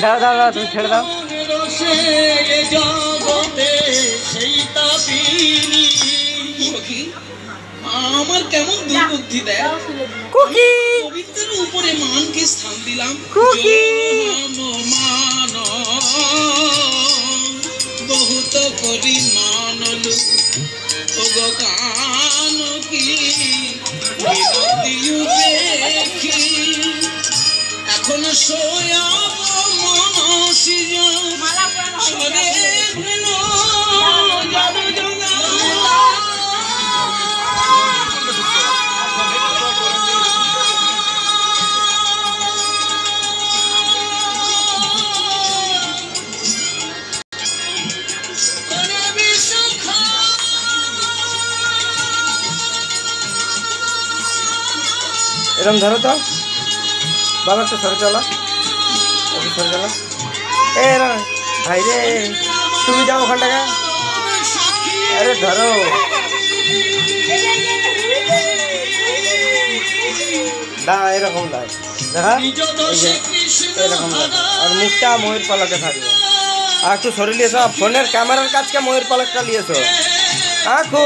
দাও দাও দাও, তুমি ছেড়ে দাও। আমার কেমন দুর্বুদ্ধি দেয়। কুকি পবিত্রের উপরে মানকে স্থান দিলাম। কুকি মান বহুত করি মানলু কান কি দেখি এখন সোয়াব মনসি সরে এরকম ধরো তো বাবা, একটু সরে চলো, একটু সরে চলো। ভাই রে, তুমি যাও ওখান টাকা। আরে ধরো, দা এরকম দাও, দেখা এরকম দাও। আর মুখটা ময়ূর পালকে থাকবে। আর একটু সরে নিয়েছো, ফোনের ক্যামেরার কাছকে ময়ূর পালকটা নিয়েছো। আঁকো